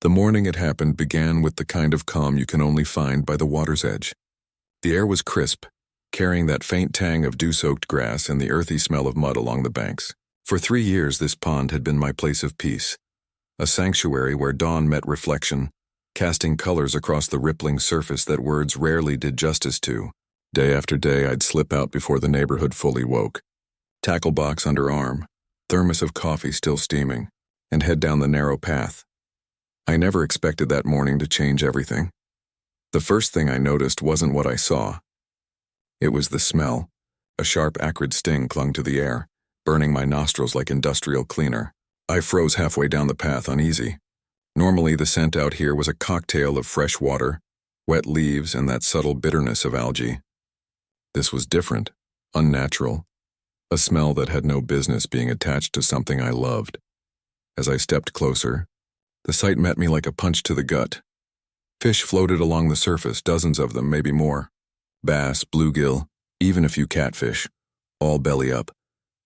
The morning it happened began with the kind of calm you can only find by the water's edge. The air was crisp, carrying that faint tang of dew-soaked grass and the earthy smell of mud along the banks. For 3 years this pond had been my place of peace, a sanctuary where dawn met reflection, casting colors across the rippling surface that words rarely did justice to. Day after day I'd slip out before the neighborhood fully woke, tackle box under arm, thermos of coffee still steaming, and head down the narrow path. I never expected that morning to change everything. The first thing I noticed wasn't what I saw. It was the smell. A sharp, acrid sting clung to the air, burning my nostrils like industrial cleaner. I froze halfway down the path, uneasy. Normally, the scent out here was a cocktail of fresh water, wet leaves, and that subtle bitterness of algae. This was different, unnatural, a smell that had no business being attached to something I loved. As I stepped closer, the sight met me like a punch to the gut. Fish floated along the surface, dozens of them, maybe more. Bass, bluegill, even a few catfish, all belly up,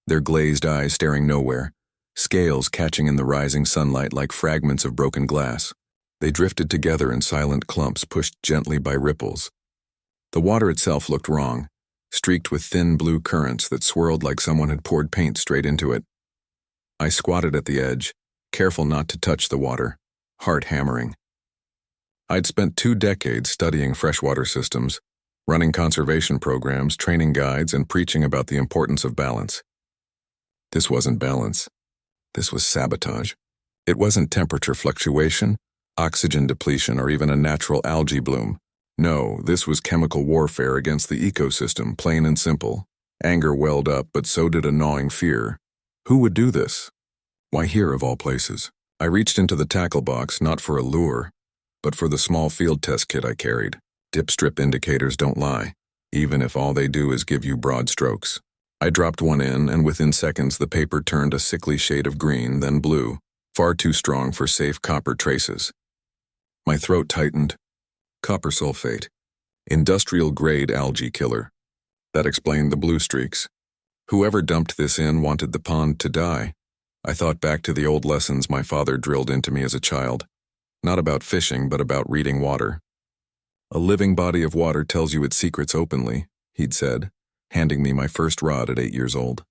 their glazed eyes staring nowhere, scales catching in the rising sunlight like fragments of broken glass. They drifted together in silent clumps pushed gently by ripples. The water itself looked wrong, streaked with thin blue currents that swirled like someone had poured paint straight into it. I squatted at the edge, careful not to touch the water, heart hammering. I'd spent 2 decades studying freshwater systems, running conservation programs, training guides, and preaching about the importance of balance. This wasn't balance. This was sabotage. It wasn't temperature fluctuation, oxygen depletion, or even a natural algae bloom. No, this was chemical warfare against the ecosystem, plain and simple. Anger welled up, but so did a gnawing fear. Who would do this? Why here, of all places? I reached into the tackle box, not for a lure, but for the small field test kit I carried. Dip strip indicators don't lie, even if all they do is give you broad strokes. I dropped one in, and within seconds the paper turned a sickly shade of green, then blue, far too strong for safe copper traces. My throat tightened. Copper sulfate. Industrial-grade algae killer. That explained the blue streaks. Whoever dumped this in wanted the pond to die. I thought back to the old lessons my father drilled into me as a child. Not about fishing, but about reading water. A living body of water tells you its secrets openly, he'd said, handing me my first rod at 8 years old.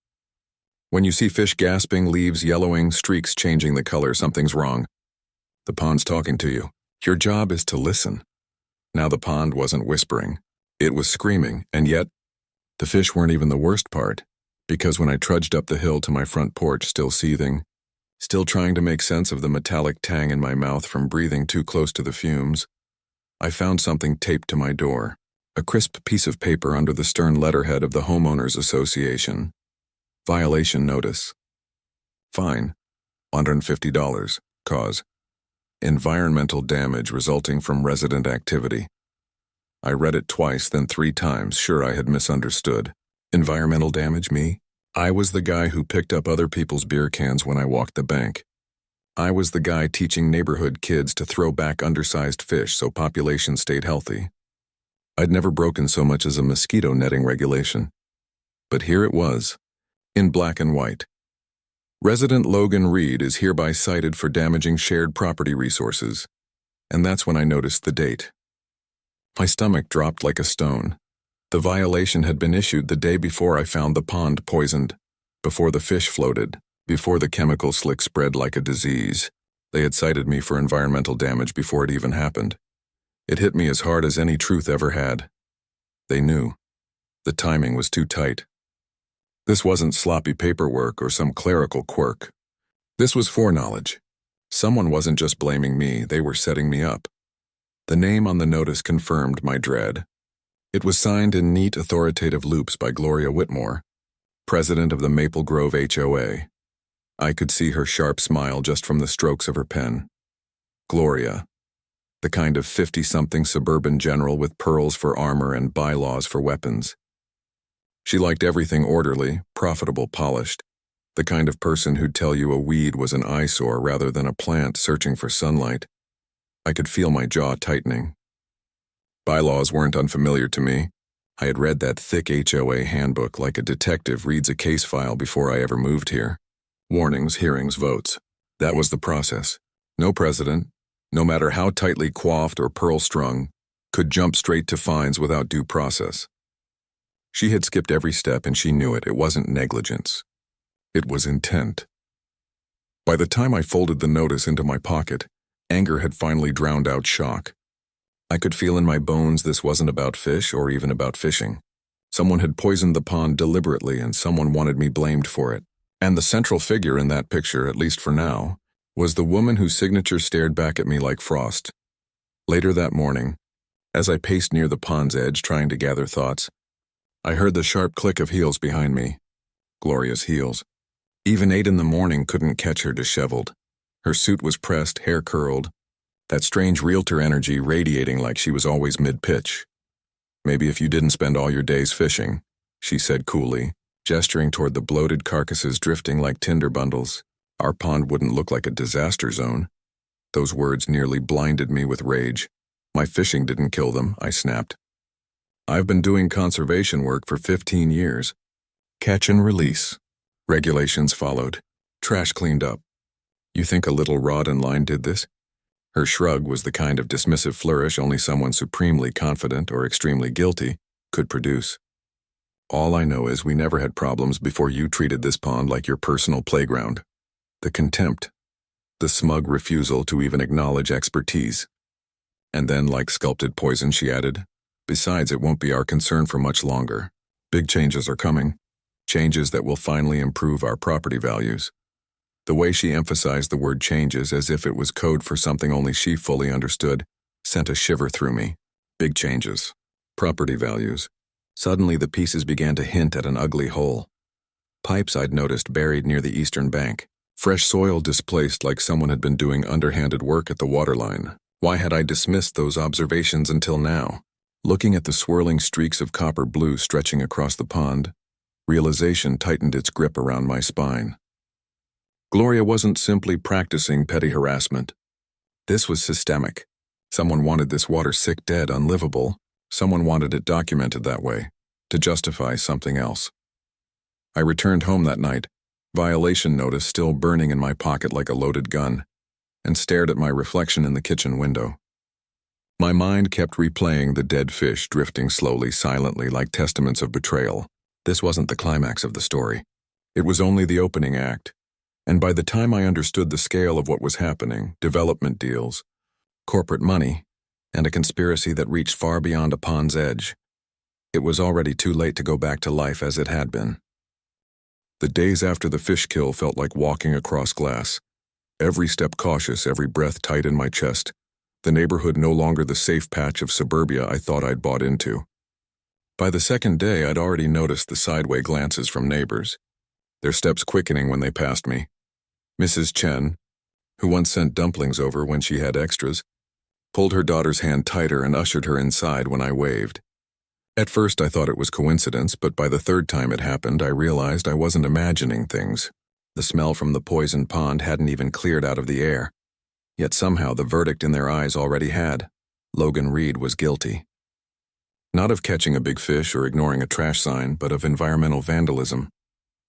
When you see fish gasping, leaves yellowing, streaks changing the color, something's wrong. The pond's talking to you. Your job is to listen. Now the pond wasn't whispering. It was screaming, and yet, the fish weren't even the worst part, because when I trudged up the hill to my front porch, still seething, still trying to make sense of the metallic tang in my mouth from breathing too close to the fumes, I found something taped to my door. A crisp piece of paper under the stern letterhead of the Homeowners Association. Violation notice. Fine. $150. Cause. Environmental damage resulting from resident activity. I read it twice, then 3 times, sure I had misunderstood. Environmental damage, me? I was the guy who picked up other people's beer cans when I walked the bank. I was the guy teaching neighborhood kids to throw back undersized fish so populations stayed healthy. I'd never broken so much as a mosquito netting regulation. But here it was, in black and white. Resident Logan Reed is hereby cited for damaging shared property resources. And that's when I noticed the date. My stomach dropped like a stone. The violation had been issued the day before I found the pond poisoned, before the fish floated, before the chemical slick spread like a disease. They had cited me for environmental damage before it even happened. It hit me as hard as any truth ever had. They knew. The timing was too tight. This wasn't sloppy paperwork or some clerical quirk. This was foreknowledge. Someone wasn't just blaming me, they were setting me up. The name on the notice confirmed my dread. It was signed in neat authoritative loops by Gloria Whitmore, president of the Maple Grove HOA. I could see her sharp smile just from the strokes of her pen. Gloria, the kind of 50-something suburban general with pearls for armor and bylaws for weapons. She liked everything orderly, profitable, polished, the kind of person who'd tell you a weed was an eyesore rather than a plant searching for sunlight. I could feel my jaw tightening. Bylaws weren't unfamiliar to me. I had read that thick HOA handbook like a detective reads a case file before I ever moved here. Warnings, hearings, votes. That was the process. No president, no matter how tightly coiffed or pearl-strung, could jump straight to fines without due process. She had skipped every step and she knew it. It wasn't negligence. It was intent. By the time I folded the notice into my pocket, anger had finally drowned out shock. I could feel in my bones this wasn't about fish or even about fishing. Someone had poisoned the pond deliberately and someone wanted me blamed for it. And the central figure in that picture, at least for now, was the woman whose signature stared back at me like frost. Later that morning, as I paced near the pond's edge trying to gather thoughts, I heard the sharp click of heels behind me. Gloria's heels. Even 8 in the morning couldn't catch her disheveled. Her suit was pressed, hair curled, that strange realtor energy radiating like she was always mid-pitch. "Maybe if you didn't spend all your days fishing," she said coolly, gesturing toward the bloated carcasses drifting like tinder bundles, "our pond wouldn't look like a disaster zone." Those words nearly blinded me with rage. "My fishing didn't kill them," I snapped. "I've been doing conservation work for 15 years. Catch and release." Regulations followed. Trash cleaned up. "You think a little rod and line did this?" Her shrug was the kind of dismissive flourish only someone supremely confident or extremely guilty could produce. "All I know is we never had problems before you treated this pond like your personal playground." The contempt. The smug refusal to even acknowledge expertise. And then, like sculpted poison, she added, "Besides, it won't be our concern for much longer. Big changes are coming. Changes that will finally improve our property values." The way she emphasized the word changes as if it was code for something only she fully understood sent a shiver through me. Big changes. Property values. Suddenly the pieces began to hint at an ugly hole. Pipes I'd noticed buried near the eastern bank. Fresh soil displaced like someone had been doing underhanded work at the waterline. Why had I dismissed those observations until now? Looking at the swirling streaks of copper blue stretching across the pond, realization tightened its grip around my spine. Gloria wasn't simply practicing petty harassment. This was systemic. Someone wanted this water sick dead unlivable. Someone wanted it documented that way, to justify something else. I returned home that night, violation notice still burning in my pocket like a loaded gun, and stared at my reflection in the kitchen window. My mind kept replaying the dead fish drifting slowly, silently, like testaments of betrayal. This wasn't the climax of the story. It was only the opening act. And by the time I understood the scale of what was happening, development deals, corporate money, and a conspiracy that reached far beyond a pond's edge, it was already too late to go back to life as it had been. The days after the fish kill felt like walking across glass. Every step cautious, every breath tight in my chest. The neighborhood no longer the safe patch of suburbia I thought I'd bought into. By the second day, I'd already noticed the sideway glances from neighbors, their steps quickening when they passed me. Mrs. Chen, who once sent dumplings over when she had extras, pulled her daughter's hand tighter and ushered her inside when I waved. At first I thought it was coincidence, but by the third time it happened, I realized I wasn't imagining things. The smell from the poisoned pond hadn't even cleared out of the air. Yet somehow the verdict in their eyes already had. Logan Reed was guilty. Not of catching a big fish or ignoring a trash sign, but of environmental vandalism.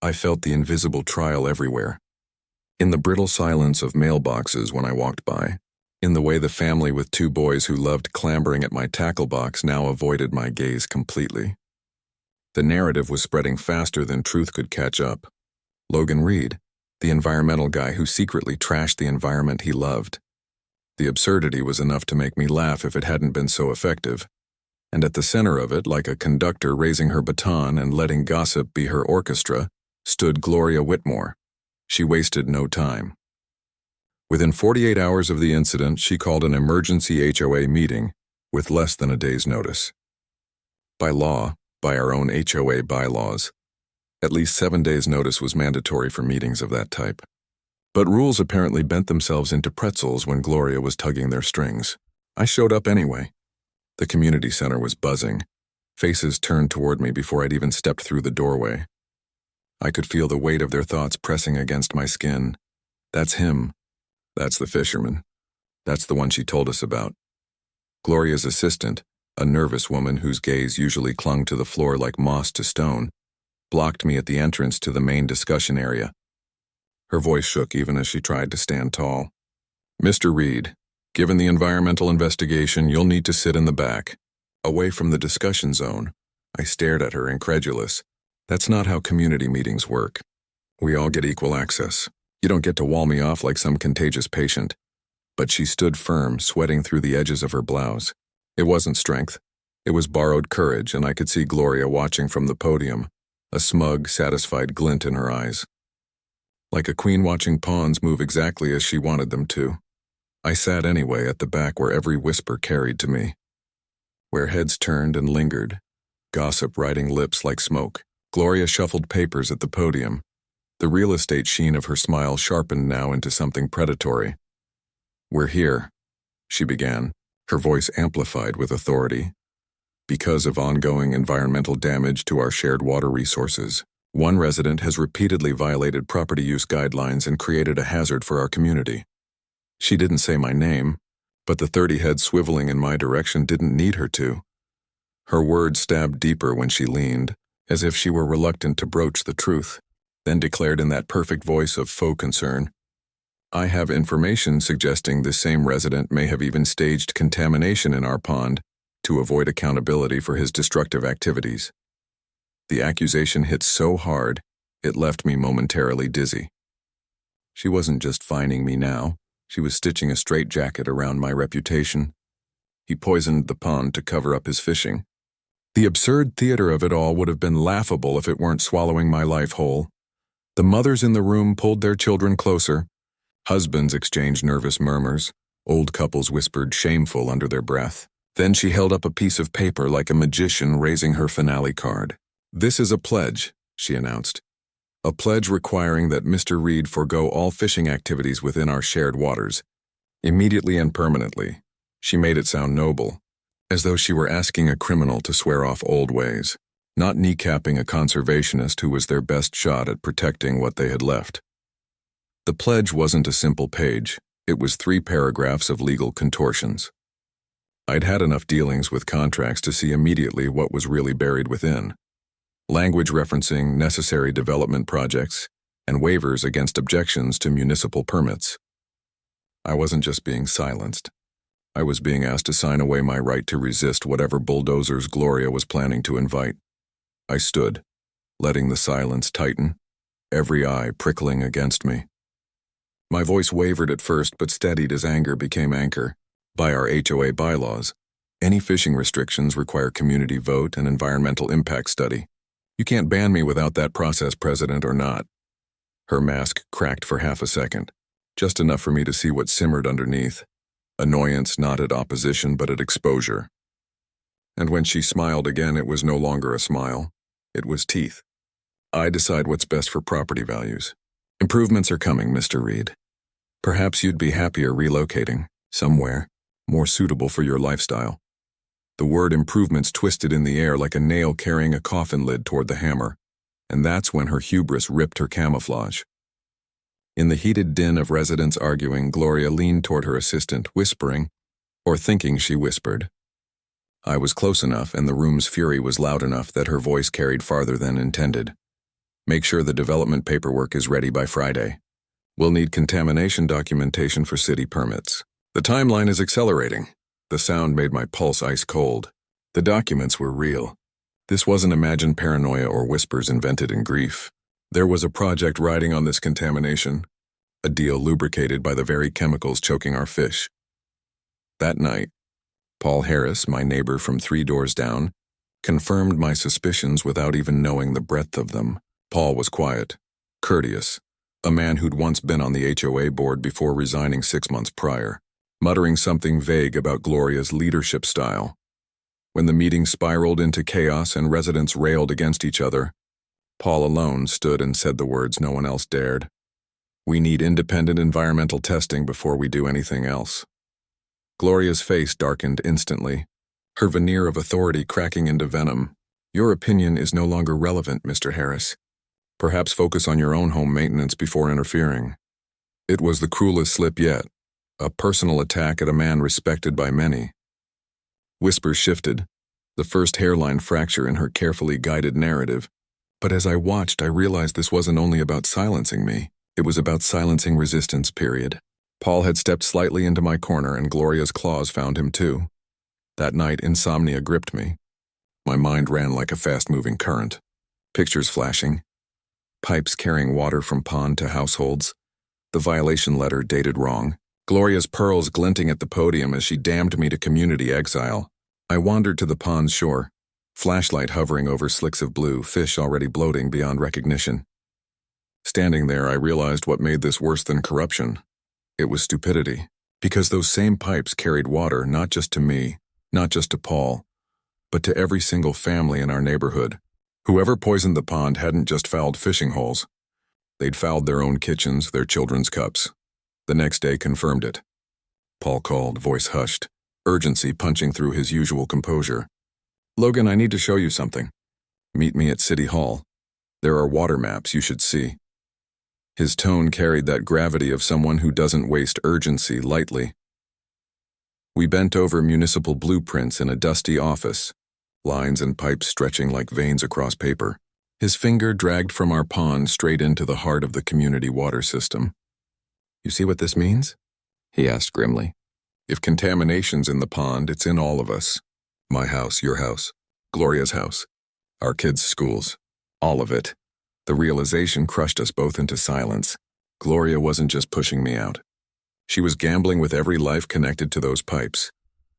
I felt the invisible trial everywhere. In the brittle silence of mailboxes when I walked by, in the way the family with 2 boys who loved clambering at my tackle box now avoided my gaze completely. The narrative was spreading faster than truth could catch up. Logan Reed, the environmental guy who secretly trashed the environment he loved. The absurdity was enough to make me laugh if it hadn't been so effective. And at the center of it, like a conductor raising her baton and letting gossip be her orchestra, stood Gloria Whitmore. She wasted no time. Within 48 hours of the incident, she called an emergency HOA meeting with less than a day's notice. By law, by our own HOA bylaws, at least 7 days' notice was mandatory for meetings of that type. But rules apparently bent themselves into pretzels when Gloria was tugging their strings. I showed up anyway. The community center was buzzing. Faces turned toward me before I'd even stepped through the doorway. I could feel the weight of their thoughts pressing against my skin. That's him. That's the fisherman. That's the one she told us about. Gloria's assistant, a nervous woman whose gaze usually clung to the floor like moss to stone, blocked me at the entrance to the main discussion area. Her voice shook even as she tried to stand tall. "Mr. Reed, Given the environmental investigation, you'll need to sit in the back, away from the discussion zone. I stared at her, incredulous. That's not how community meetings work. We all get equal access. You don't get to wall me off like some contagious patient. But she stood firm, sweating through the edges of her blouse. It wasn't strength. It was borrowed courage, and I could see Gloria watching from the podium, a smug, satisfied glint in her eyes. Like a queen watching pawns move exactly as she wanted them to. I sat anyway at the back where every whisper carried to me. Where heads turned and lingered, gossip riding lips like smoke. Gloria shuffled papers at the podium. The real estate sheen of her smile sharpened now into something predatory. "We're here," she began, her voice amplified with authority, "because of ongoing environmental damage to our shared water resources. One resident has repeatedly violated property use guidelines and created a hazard for our community." She didn't say my name, but the 30 heads swiveling in my direction didn't need her to. Her words stabbed deeper when she leaned, as if she were reluctant to broach the truth, then declared in that perfect voice of faux concern, "I have information suggesting this same resident may have even staged contamination in our pond to avoid accountability for his destructive activities." The accusation hit so hard, it left me momentarily dizzy. She wasn't just fining me now, she was stitching a straitjacket around my reputation. He poisoned the pond to cover up his fishing. The absurd theater of it all would have been laughable if it weren't swallowing my life whole. The mothers in the room pulled their children closer. Husbands exchanged nervous murmurs. Old couples whispered shameful under their breath. Then she held up a piece of paper like a magician raising her finale card. "This is a pledge," she announced. "A pledge requiring that Mr. Reed forego all fishing activities within our shared waters, immediately and permanently." She made it sound noble, as though she were asking a criminal to swear off old ways, not kneecapping a conservationist who was their best shot at protecting what they had left. The pledge wasn't a simple page, it was 3 paragraphs of legal contortions. I'd had enough dealings with contracts to see immediately what was really buried within. Language referencing necessary development projects and waivers against objections to municipal permits. I wasn't just being silenced. I was being asked to sign away my right to resist whatever bulldozers Gloria was planning to invite. I stood, letting the silence tighten, every eye prickling against me. My voice wavered at first but steadied as anger became anchor. By our HOA bylaws, any fishing restrictions require community vote and environmental impact study. You can't ban me without that process, President or not. Her mask cracked for half a second, just enough for me to see what simmered underneath. Annoyance not at opposition but at exposure. And when she smiled again, it was no longer a smile. It was teeth. "I decide what's best for property values. Improvements are coming, Mr. Reed. Perhaps you'd be happier relocating, somewhere, more suitable for your lifestyle." The word improvements twisted in the air like a nail carrying a coffin lid toward the hammer, and that's when her hubris ripped her camouflage. In the heated din of residents arguing, Gloria leaned toward her assistant, whispering, or thinking she whispered. I was close enough, and the room's fury was loud enough that her voice carried farther than intended. "Make sure the development paperwork is ready by Friday. We'll need contamination documentation for city permits. The timeline is accelerating." The sound made my pulse ice cold. The documents were real. This wasn't imagined paranoia or whispers invented in grief. There was a project riding on this contamination, a deal lubricated by the very chemicals choking our fish. That night, Paul Harris, my neighbor from 3 doors down, confirmed my suspicions without even knowing the breadth of them. Paul was quiet, courteous, a man who'd once been on the HOA board before resigning 6 months prior, muttering something vague about Gloria's leadership style. When the meeting spiraled into chaos and residents railed against each other, Paul alone stood and said the words no one else dared. "We need independent environmental testing before we do anything else." Gloria's face darkened instantly, her veneer of authority cracking into venom. "Your opinion is no longer relevant, Mr. Harris. Perhaps focus on your own home maintenance before interfering." It was the cruelest slip yet, a personal attack at a man respected by many. Whispers shifted, the first hairline fracture in her carefully guided narrative. But as I watched, I realized this wasn't only about silencing me, it was about silencing resistance, period. Paul had stepped slightly into my corner and Gloria's claws found him too. That night, insomnia gripped me. My mind ran like a fast-moving current. Pictures flashing. Pipes carrying water from pond to households. The violation letter dated wrong. Gloria's pearls glinting at the podium as she damned me to community exile. I wandered to the pond's shore, flashlight hovering over slicks of blue, fish already bloating beyond recognition. Standing there, I realized what made this worse than corruption. It was stupidity, because those same pipes carried water not just to me, not just to Paul, but to every single family in our neighborhood. Whoever poisoned the pond hadn't just fouled fishing holes. They'd fouled their own kitchens, their children's cups. The next day confirmed it. Paul called, voice hushed, urgency punching through his usual composure. "Logan, I need to show you something. Meet me at City Hall. There are water maps you should see." His tone carried that gravity of someone who doesn't waste urgency lightly. We bent over municipal blueprints in a dusty office, lines and pipes stretching like veins across paper. His finger dragged from our pond straight into the heart of the community water system. "You see what this means?" he asked grimly. "If contamination's in the pond, it's in all of us. My house, your house, Gloria's house, our kids' schools, all of it." The realization crushed us both into silence. Gloria wasn't just pushing me out. She was gambling with every life connected to those pipes.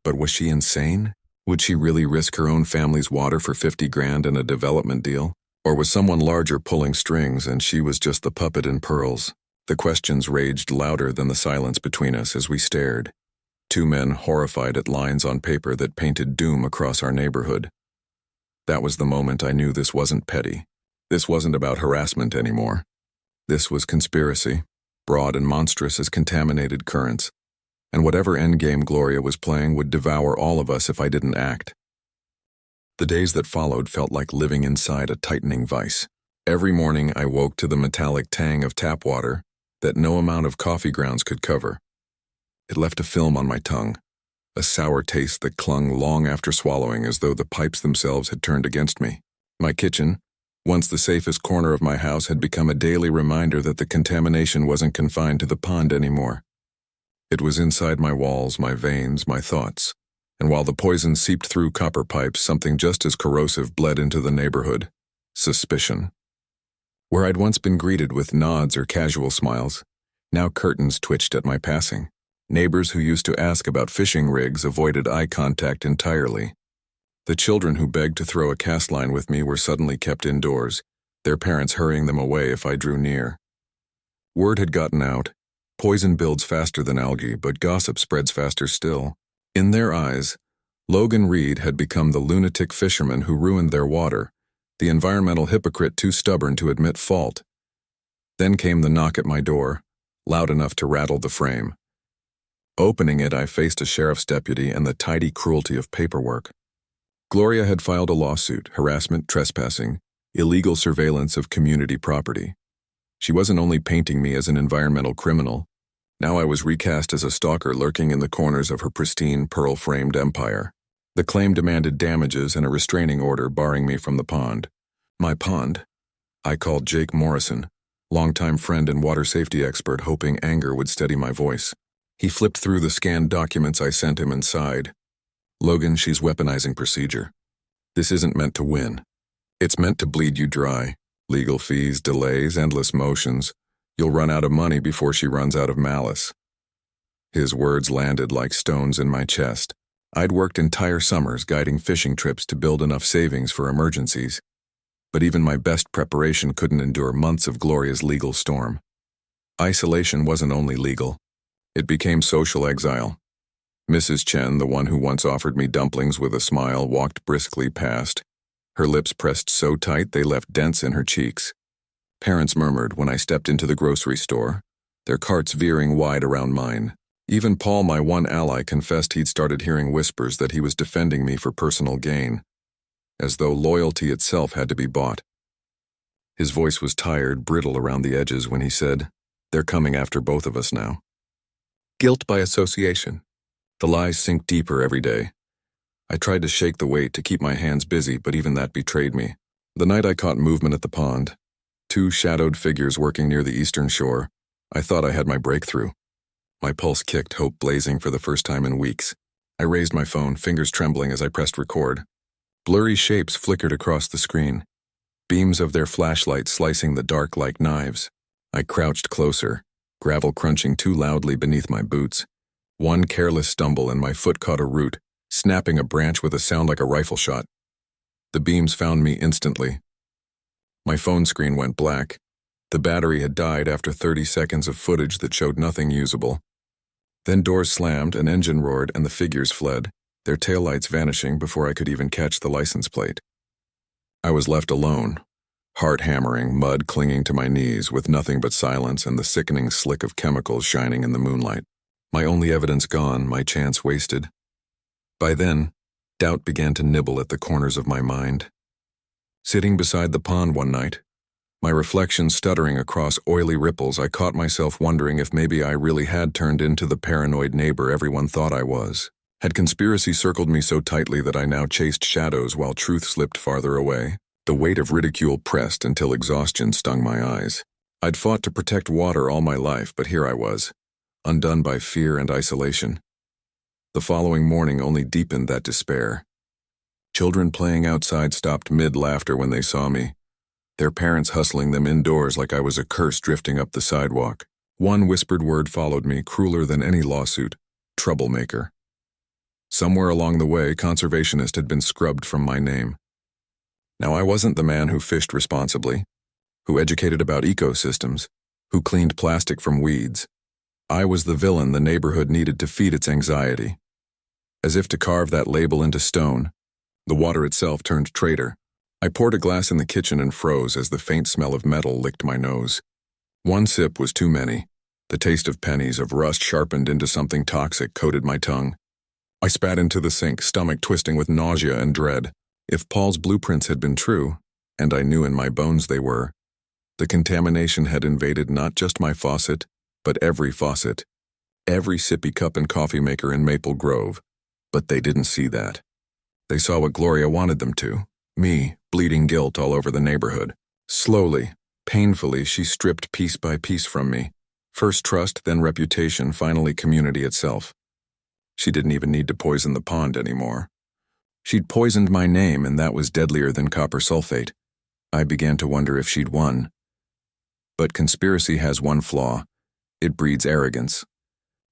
But was she insane? Would she really risk her own family's water for 50 grand in a development deal? Or was someone larger pulling strings and she was just the puppet in pearls? The questions raged louder than the silence between us as we stared. Two men horrified at lines on paper that painted doom across our neighborhood. That was the moment I knew this wasn't petty. This wasn't about harassment anymore. This was conspiracy, broad and monstrous as contaminated currents. And whatever endgame Gloria was playing would devour all of us if I didn't act. The days that followed felt like living inside a tightening vice. Every morning I woke to the metallic tang of tap water that no amount of coffee grounds could cover. It left a film on my tongue, a sour taste that clung long after swallowing as though the pipes themselves had turned against me. My kitchen, once the safest corner of my house, had become a daily reminder that the contamination wasn't confined to the pond anymore. It was inside my walls, my veins, my thoughts. And while the poison seeped through copper pipes, something just as corrosive bled into the neighborhood: suspicion. Where I'd once been greeted with nods or casual smiles, now curtains twitched at my passing. Neighbors who used to ask about fishing rigs avoided eye contact entirely. The children who begged to throw a cast line with me were suddenly kept indoors, their parents hurrying them away if I drew near. Word had gotten out. Poison builds faster than algae, but gossip spreads faster still. In their eyes, Logan Reed had become the lunatic fisherman who ruined their water, the environmental hypocrite too stubborn to admit fault. Then came the knock at my door, loud enough to rattle the frame. Opening it, I faced a sheriff's deputy and the tidy cruelty of paperwork. Gloria had filed a lawsuit: harassment, trespassing, illegal surveillance of community property. She wasn't only painting me as an environmental criminal. Now I was recast as a stalker lurking in the corners of her pristine, pearl-framed empire. The claim demanded damages and a restraining order barring me from the pond. My pond? I called Jake Morrison, longtime friend and water safety expert, hoping anger would steady my voice. He flipped through the scanned documents I sent him and sighed. "Logan, she's weaponizing procedure. This isn't meant to win. It's meant to bleed you dry. Legal fees, delays, endless motions. You'll run out of money before she runs out of malice." His words landed like stones in my chest. I'd worked entire summers guiding fishing trips to build enough savings for emergencies. But even my best preparation couldn't endure months of Gloria's legal storm. Isolation wasn't only legal. It became social exile. Mrs. Chen, the one who once offered me dumplings with a smile, walked briskly past, her lips pressed so tight they left dents in her cheeks. Parents murmured when I stepped into the grocery store, their carts veering wide around mine. Even Paul, my one ally, confessed he'd started hearing whispers that he was defending me for personal gain, as though loyalty itself had to be bought. His voice was tired, brittle around the edges when he said, "They're coming after both of us now." Guilt by association. The lies sink deeper every day. I tried to shake the weight to keep my hands busy, but even that betrayed me. The night I caught movement at the pond, two shadowed figures working near the eastern shore, I thought I had my breakthrough. My pulse kicked, hope blazing for the first time in weeks. I raised my phone, fingers trembling as I pressed record. Blurry shapes flickered across the screen, beams of their flashlight slicing the dark like knives. I crouched closer, gravel crunching too loudly beneath my boots. One careless stumble and my foot caught a root, snapping a branch with a sound like a rifle shot. The beams found me instantly. My phone screen went black. The battery had died after 30 seconds of footage that showed nothing usable. Then doors slammed, an engine roared, and the figures fled, their taillights vanishing before I could even catch the license plate. I was left alone, heart hammering, mud clinging to my knees, with nothing but silence and the sickening slick of chemicals shining in the moonlight. My only evidence gone, my chance wasted. By then, doubt began to nibble at the corners of my mind. Sitting beside the pond one night, my reflection stuttering across oily ripples, I caught myself wondering if maybe I really had turned into the paranoid neighbor everyone thought I was. Had conspiracy circled me so tightly that I now chased shadows while truth slipped farther away? The weight of ridicule pressed until exhaustion stung my eyes. I'd fought to protect water all my life, but here I was, undone by fear and isolation. The following morning only deepened that despair. Children playing outside stopped mid-laughter when they saw me, their parents hustling them indoors like I was a curse drifting up the sidewalk. One whispered word followed me, crueler than any lawsuit: troublemaker. Somewhere along the way, conservationist had been scrubbed from my name. Now I wasn't the man who fished responsibly, who educated about ecosystems, who cleaned plastic from weeds. I was the villain the neighborhood needed to feed its anxiety. As if to carve that label into stone, the water itself turned traitor. I poured a glass in the kitchen and froze as the faint smell of metal licked my nose. One sip was too many. The taste of pennies of rust sharpened into something toxic coated my tongue. I spat into the sink, stomach twisting with nausea and dread. If Paul's blueprints had been true, and I knew in my bones they were, the contamination had invaded not just my faucet, but every faucet, every sippy cup and coffee maker in Maple Grove. But they didn't see that. They saw what Gloria wanted them to. Me, bleeding guilt all over the neighborhood. Slowly, painfully, she stripped piece by piece from me. First trust, then reputation, finally community itself. She didn't even need to poison the pond anymore. She'd poisoned my name, and that was deadlier than copper sulfate. I began to wonder if she'd won. But conspiracy has one flaw. It breeds arrogance.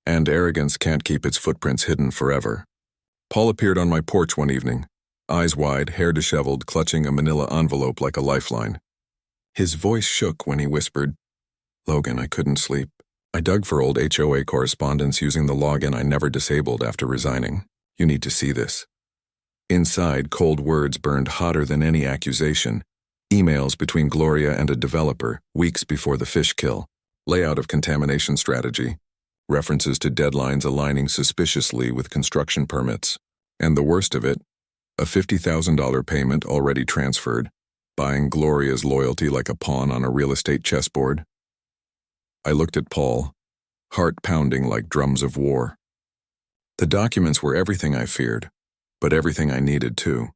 And arrogance can't keep its footprints hidden forever. Paul appeared on my porch one evening, eyes wide, hair disheveled, clutching a manila envelope like a lifeline. His voice shook when he whispered, "Logan, I couldn't sleep. I dug for old HOA correspondence using the login I never disabled after resigning. You need to see this." Inside, cold words burned hotter than any accusation. Emails between Gloria and a developer, weeks before the fish kill. Layout of contamination strategy. References to deadlines aligning suspiciously with construction permits. And the worst of it, a $50,000 payment already transferred, buying Gloria's loyalty like a pawn on a real estate chessboard. I looked at Paul, heart pounding like drums of war. The documents were everything I feared, but everything I needed too.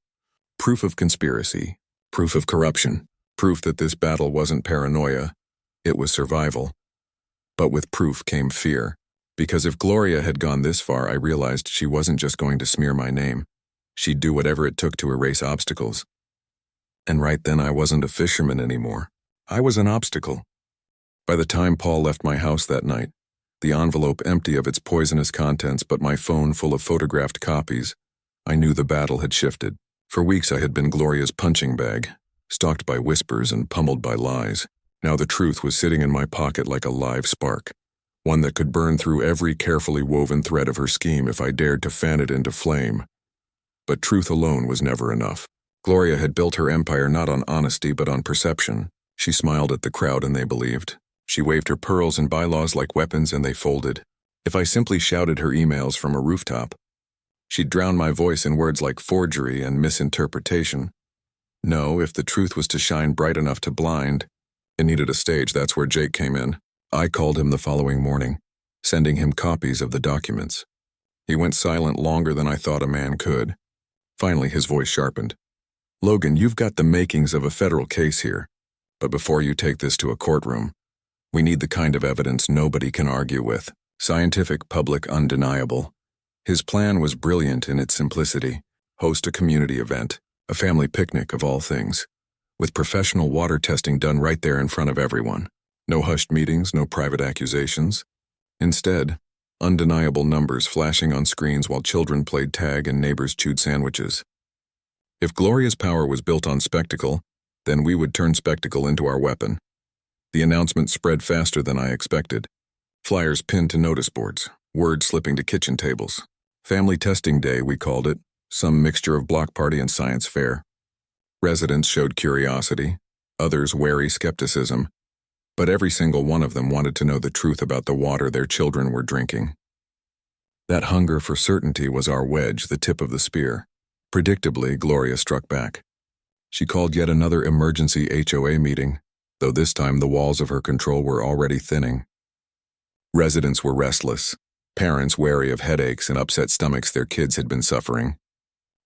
Proof of conspiracy, proof of corruption, proof that this battle wasn't paranoia, it was survival. But with proof came fear, because if Gloria had gone this far, I realized she wasn't just going to smear my name. She'd do whatever it took to erase obstacles. And right then I wasn't a fisherman anymore. I was an obstacle. By the time Paul left my house that night, the envelope empty of its poisonous contents but my phone full of photographed copies, I knew the battle had shifted. For weeks I had been Gloria's punching bag, stalked by whispers and pummeled by lies. Now the truth was sitting in my pocket like a live spark, one that could burn through every carefully woven thread of her scheme if I dared to fan it into flame. But truth alone was never enough. Gloria had built her empire not on honesty but on perception. She smiled at the crowd and they believed. She waved her pearls and bylaws like weapons and they folded. If I simply shouted her emails from a rooftop, she'd drown my voice in words like forgery and misinterpretation. No, if the truth was to shine bright enough to blind, it needed a stage. That's where Jake came in. I called him the following morning, sending him copies of the documents. He went silent longer than I thought a man could. Finally, his voice sharpened. "Logan, you've got the makings of a federal case here. But before you take this to a courtroom, we need the kind of evidence nobody can argue with. Scientific, public, undeniable. His plan was brilliant in its simplicity. Host a community event, a family picnic of all things, with professional water testing done right there in front of everyone. No hushed meetings, no private accusations. Instead, undeniable numbers flashing on screens while children played tag and neighbors chewed sandwiches. If Gloria's power was built on spectacle, then we would turn spectacle into our weapon. The announcement spread faster than I expected. Flyers pinned to notice boards, word slipping to kitchen tables. Family testing day, we called it, some mixture of block party and science fair. Residents showed curiosity, others wary skepticism, but every single one of them wanted to know the truth about the water their children were drinking. That hunger for certainty was our wedge, the tip of the spear. Predictably, Gloria struck back. She called yet another emergency HOA meeting, though this time the walls of her control were already thinning. Residents were restless, parents wary of headaches and upset stomachs their kids had been suffering.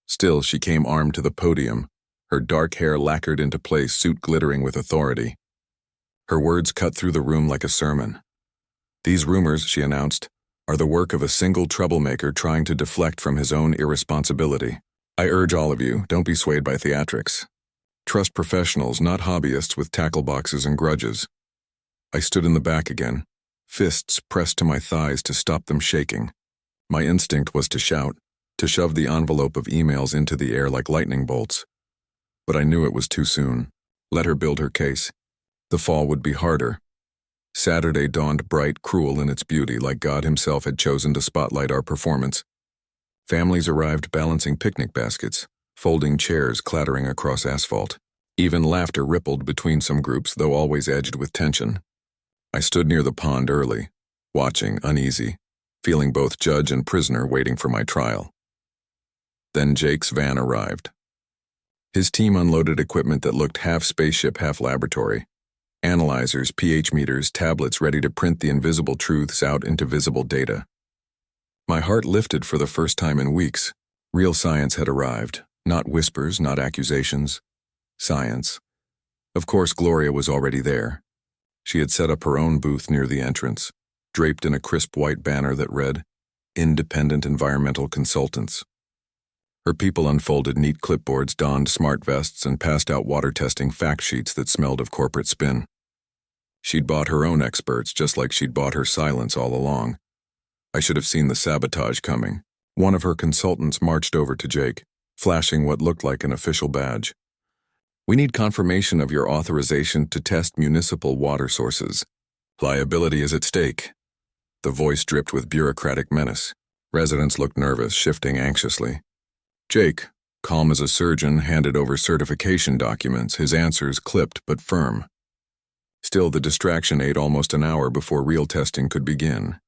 Still, she came armed to the podium, her dark hair lacquered into place, suit glittering with authority. Her words cut through the room like a sermon. These rumors, she announced, are the work of a single troublemaker trying to deflect from his own irresponsibility. I urge all of you, don't be swayed by theatrics. Trust professionals, not hobbyists with tackle boxes and grudges. I stood in the back again, fists pressed to my thighs to stop them shaking. My instinct was to shout, to shove the envelope of emails into the air like lightning bolts. But I knew it was too soon. Let her build her case. The fall would be harder. Saturday dawned bright, cruel in its beauty, like God himself had chosen to spotlight our performance. Families arrived balancing picnic baskets, folding chairs clattering across asphalt. Even laughter rippled between some groups, though always edged with tension. I stood near the pond early, watching, uneasy, feeling both judge and prisoner waiting for my trial. Then Jake's van arrived. His team unloaded equipment that looked half spaceship, half laboratory. Analyzers, pH meters, tablets ready to print the invisible truths out into visible data. My heart lifted for the first time in weeks. Real science had arrived. Not whispers, not accusations. Science. Of course, Gloria was already there. She had set up her own booth near the entrance, draped in a crisp white banner that read, Independent Environmental Consultants. Her people unfolded neat clipboards, donned smart vests, and passed out water testing fact sheets that smelled of corporate spin. She'd bought her own experts, just like she'd bought her silence all along. I should have seen the sabotage coming. One of her consultants marched over to Jake, flashing what looked like an official badge. We need confirmation of your authorization to test municipal water sources. Liability is at stake. The voice dripped with bureaucratic menace. Residents looked nervous, shifting anxiously. Jake, calm as a surgeon, handed over certification documents, his answers clipped but firm. Still, the distraction ate almost an hour before real testing could begin.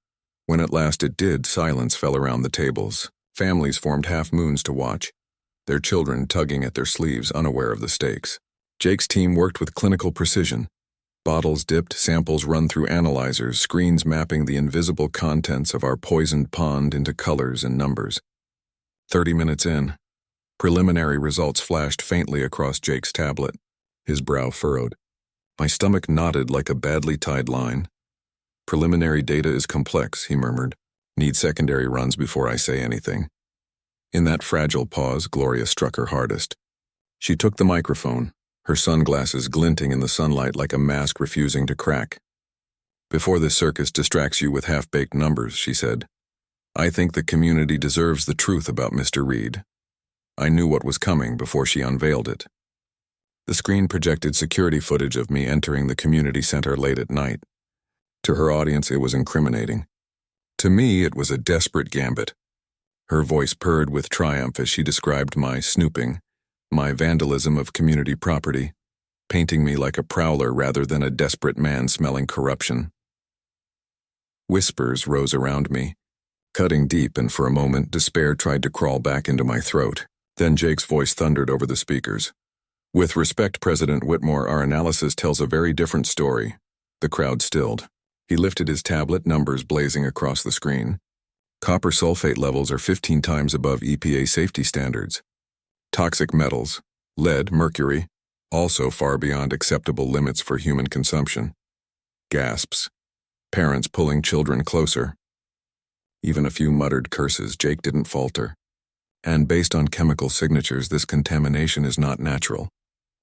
When at last it did, silence fell around the tables. Families formed half-moons to watch, their children tugging at their sleeves, unaware of the stakes. Jake's team worked with clinical precision. Bottles dipped, samples run through analyzers, screens mapping the invisible contents of our poisoned pond into colors and numbers. 30 minutes in, preliminary results flashed faintly across Jake's tablet. His brow furrowed. My stomach knotted like a badly tied line. Preliminary data is complex, he murmured. Need secondary runs before I say anything. In that fragile pause, Gloria struck her hardest. She took the microphone, her sunglasses glinting in the sunlight like a mask refusing to crack. Before this circus distracts you with half-baked numbers, she said, I think the community deserves the truth about Mr. Reed. I knew what was coming before she unveiled it. The screen projected security footage of me entering the community center late at night. To her audience, it was incriminating. To me, it was a desperate gambit. Her voice purred with triumph as she described my snooping, my vandalism of community property, painting me like a prowler rather than a desperate man smelling corruption. Whispers rose around me, cutting deep, and for a moment despair tried to crawl back into my throat. Then Jake's voice thundered over the speakers. With respect, President Whitmore, our analysis tells a very different story. The crowd stilled. He lifted his tablet, numbers blazing across the screen. Copper sulfate levels are 15 times above EPA safety standards. Toxic metals, lead, mercury, also far beyond acceptable limits for human consumption. Gasps. Parents pulling children closer. Even a few muttered curses, Jake didn't falter. And based on chemical signatures, this contamination is not natural.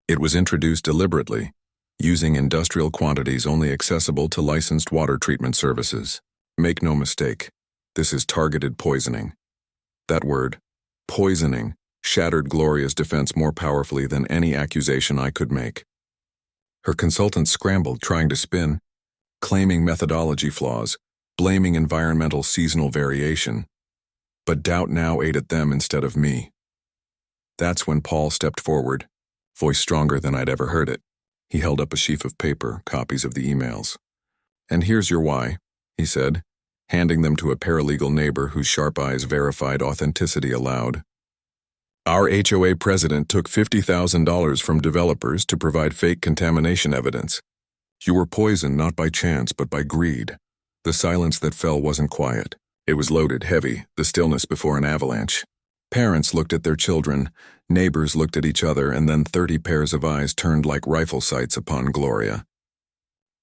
It was introduced deliberately, using industrial quantities only accessible to licensed water treatment services. Make no mistake, this is targeted poisoning. That word, poisoning, shattered Gloria's defense more powerfully than any accusation I could make. Her consultants scrambled, trying to spin, claiming methodology flaws, blaming environmental seasonal variation. But doubt now ate at them instead of me. That's when Paul stepped forward, voice stronger than I'd ever heard it. He held up a sheaf of paper, copies of the emails. "And here's your why," he said, handing them to a paralegal neighbor whose sharp eyes verified authenticity aloud. "Our HOA president took $50,000 from developers to provide fake contamination evidence. You were poisoned not by chance but by greed." The silence that fell wasn't quiet. It was loaded, heavy, the stillness before an avalanche. Parents looked at their children, neighbors looked at each other, and then 30 pairs of eyes turned like rifle sights upon Gloria.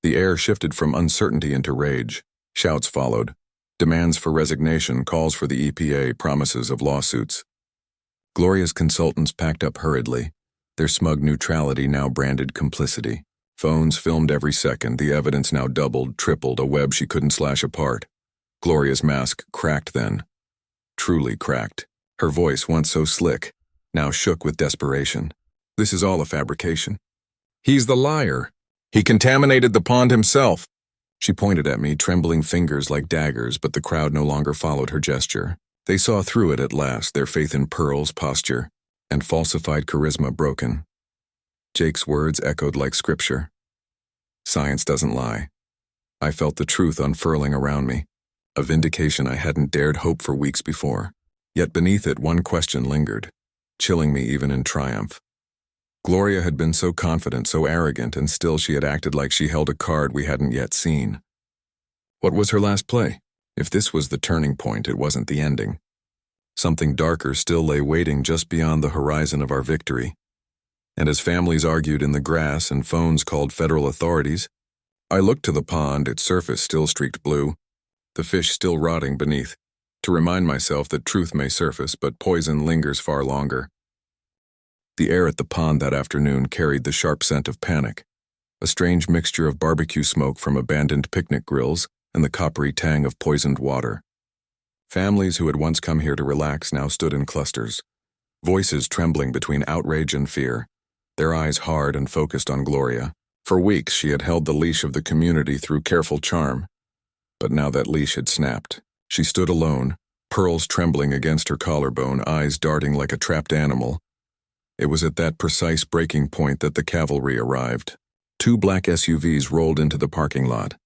The air shifted from uncertainty into rage. Shouts followed. Demands for resignation, calls for the EPA, promises of lawsuits. Gloria's consultants packed up hurriedly, their smug neutrality now branded complicity. Phones filmed every second, the evidence now doubled, tripled, a web she couldn't slash apart. Gloria's mask cracked then. Truly cracked. Her voice, once so slick, now shook with desperation. "This is all a fabrication. He's the liar. He contaminated the pond himself." She pointed at me, trembling fingers like daggers, but the crowd no longer followed her gesture. They saw through it at last, their faith in Pearl's posture and falsified charisma broken. Jake's words echoed like scripture. Science doesn't lie. I felt the truth unfurling around me, a vindication I hadn't dared hope for weeks before. Yet beneath it, one question lingered, chilling me even in triumph. Gloria had been so confident, so arrogant, and still she had acted like she held a card we hadn't yet seen. What was her last play? If this was the turning point, it wasn't the ending. Something darker still lay waiting just beyond the horizon of our victory. And as families argued in the grass and phones called federal authorities, I looked to the pond, its surface still streaked blue, the fish still rotting beneath, to remind myself that truth may surface, but poison lingers far longer. The air at the pond that afternoon carried the sharp scent of panic, a strange mixture of barbecue smoke from abandoned picnic grills and the coppery tang of poisoned water. Families who had once come here to relax now stood in clusters, voices trembling between outrage and fear, their eyes hard and focused on Gloria. For weeks she had held the leash of the community through careful charm, but now that leash had snapped. She stood alone, pearls trembling against her collarbone, eyes darting like a trapped animal. It was at that precise breaking point that the cavalry arrived. 2 black SUVs rolled into the parking lot,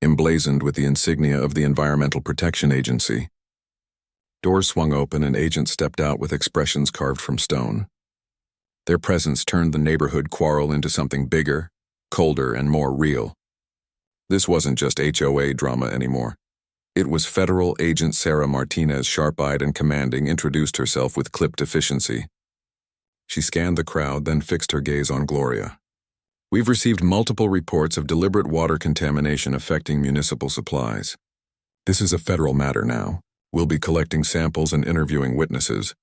emblazoned with the insignia of the Environmental Protection Agency. Doors swung open and agents stepped out with expressions carved from stone. Their presence turned the neighborhood quarrel into something bigger, colder, and more real. This wasn't just HOA drama anymore. It was federal agent Sarah Martinez, sharp-eyed and commanding, introduced herself with clipped efficiency. She scanned the crowd, then fixed her gaze on Gloria. "We've received multiple reports of deliberate water contamination affecting municipal supplies. This is a federal matter now. We'll be collecting samples and interviewing witnesses."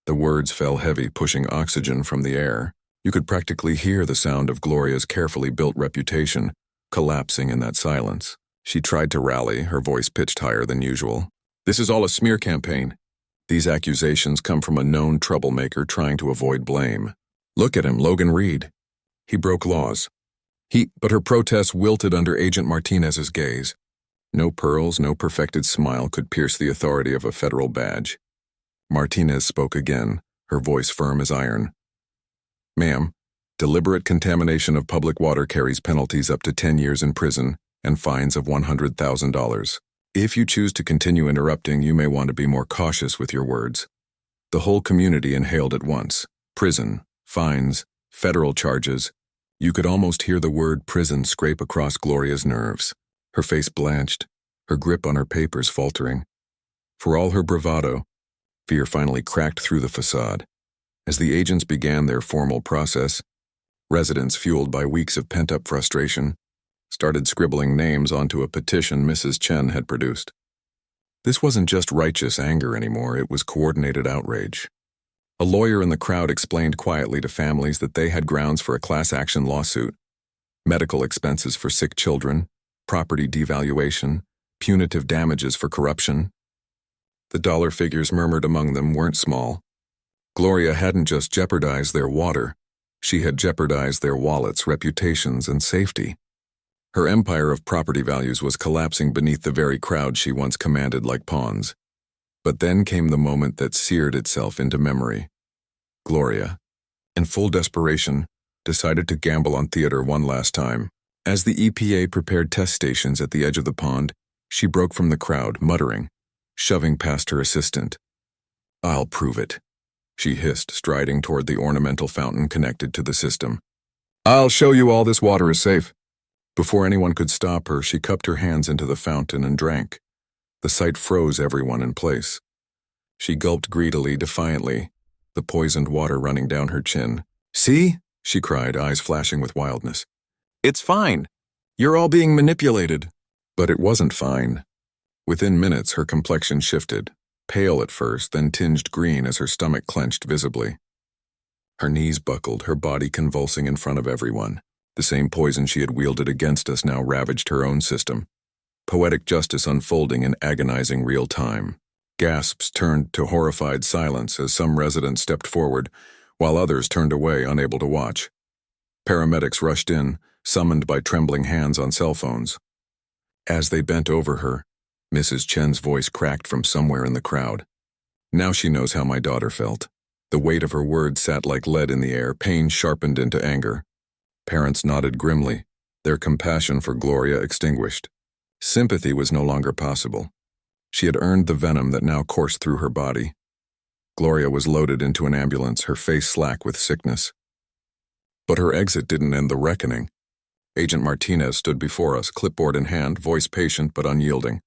The words fell heavy, pushing oxygen from the air. You could practically hear the sound of Gloria's carefully built reputation collapsing in that silence. She tried to rally, her voice pitched higher than usual. "This is all a smear campaign. These accusations come from a known troublemaker trying to avoid blame. Look at him, Logan Reed. He broke laws. But her protests wilted under Agent Martinez's gaze. No pearls, no perfected smile could pierce the authority of a federal badge. Martinez spoke again, her voice firm as iron. "Ma'am, deliberate contamination of public water carries penalties up to 10 years in prison and fines of $100,000. If you choose to continue interrupting, you may want to be more cautious with your words." The whole community inhaled at once. Prison, fines, federal charges. You could almost hear the word prison scrape across Gloria's nerves. Her face blanched, her grip on her papers faltering. For all her bravado, fear finally cracked through the facade. As the agents began their formal process, residents, fueled by weeks of pent-up frustration, started scribbling names onto a petition Mrs. Chen had produced. This wasn't just righteous anger anymore, it was coordinated outrage. A lawyer in the crowd explained quietly to families that they had grounds for a class action lawsuit: medical expenses for sick children, property devaluation, punitive damages for corruption. The dollar figures murmured among them weren't small. Gloria hadn't just jeopardized their water, she had jeopardized their wallets, reputations, and safety. Her empire of property values was collapsing beneath the very crowd she once commanded like pawns. But then came the moment that seared itself into memory. Gloria, in full desperation, decided to gamble on theater one last time. As the EPA prepared test stations at the edge of the pond, she broke from the crowd, muttering, shoving past her assistant. "I'll prove it," she hissed, striding toward the ornamental fountain connected to the system. "I'll show you all this water is safe." Before anyone could stop her, she cupped her hands into the fountain and drank. The sight froze everyone in place. She gulped greedily, defiantly, the poisoned water running down her chin. "See?" she cried, eyes flashing with wildness. "It's fine. You're all being manipulated." But it wasn't fine. Within minutes, her complexion shifted, pale at first, then tinged green as her stomach clenched visibly. Her knees buckled, her body convulsing in front of everyone. The same poison she had wielded against us now ravaged her own system. Poetic justice unfolding in agonizing real time. Gasps turned to horrified silence as some residents stepped forward, while others turned away, unable to watch. Paramedics rushed in, summoned by trembling hands on cell phones. As they bent over her, Mrs. Chen's voice cracked from somewhere in the crowd. "Now she knows how my daughter felt." The weight of her words sat like lead in the air, pain sharpened into anger. Parents nodded grimly, their compassion for Gloria extinguished. Sympathy was no longer possible. She had earned the venom that now coursed through her body. Gloria was loaded into an ambulance, her face slack with sickness. But her exit didn't end the reckoning. Agent Martinez stood before us, clipboard in hand, voice patient but unyielding.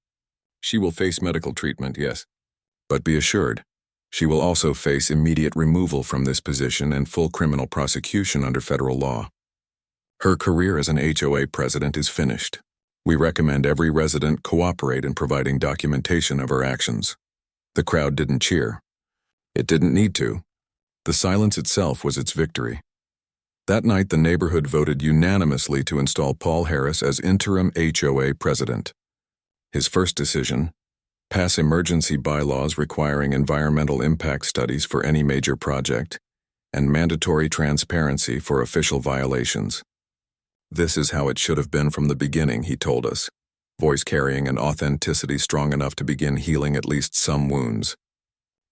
"She will face medical treatment, yes. But be assured, she will also face immediate removal from this position and full criminal prosecution under federal law. Her career as an HOA president is finished. We recommend every resident cooperate in providing documentation of her actions." The crowd didn't cheer. It didn't need to. The silence itself was its victory. That night, the neighborhood voted unanimously to install Paul Harris as interim HOA president. His first decision: pass emergency bylaws requiring environmental impact studies for any major project, and mandatory transparency for official violations. "This is how it should have been from the beginning," he told us, voice carrying an authenticity strong enough to begin healing at least some wounds.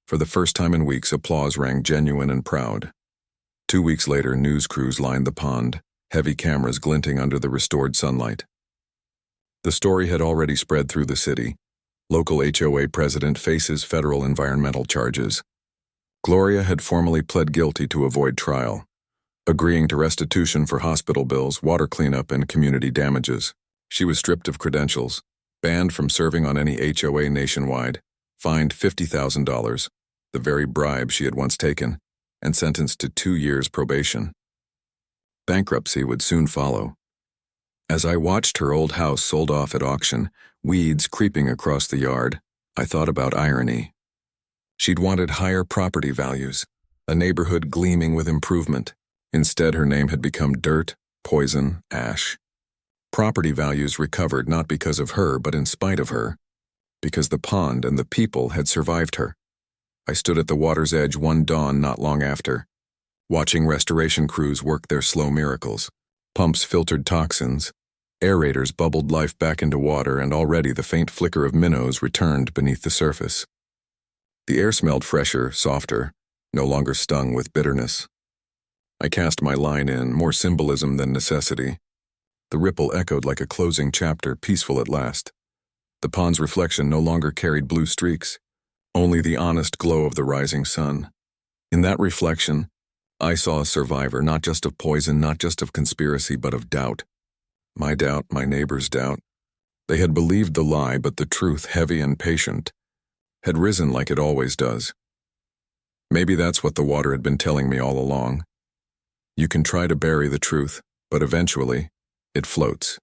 For the first time in weeks, applause rang genuine and proud. 2 weeks later, news crews lined the pond, heavy cameras glinting under the restored sunlight. The story had already spread through the city. Local HOA president faces federal environmental charges. Gloria had formally pled guilty to avoid trial, agreeing to restitution for hospital bills, water cleanup, and community damages. She was stripped of credentials, banned from serving on any HOA nationwide, fined $50,000, the very bribe she had once taken, and sentenced to 2 years probation. Bankruptcy would soon follow. As I watched her old house sold off at auction, weeds creeping across the yard, I thought about irony. She'd wanted higher property values, a neighborhood gleaming with improvement. Instead, her name had become dirt, poison, ash. Property values recovered not because of her, but in spite of her, because the pond and the people had survived her. I stood at the water's edge one dawn not long after, watching restoration crews work their slow miracles. Pumps filtered toxins, aerators bubbled life back into water, and already the faint flicker of minnows returned beneath the surface. The air smelled fresher, softer, no longer stung with bitterness. I cast my line in, more symbolism than necessity. The ripple echoed like a closing chapter, peaceful at last. The pond's reflection no longer carried blue streaks, only the honest glow of the rising sun. In that reflection, I saw a survivor, not just of poison, not just of conspiracy, but of doubt. My doubt, my neighbor's doubt. They had believed the lie, but the truth, heavy and patient, had risen like it always does. Maybe that's what the water had been telling me all along. You can try to bury the truth, but eventually, it floats.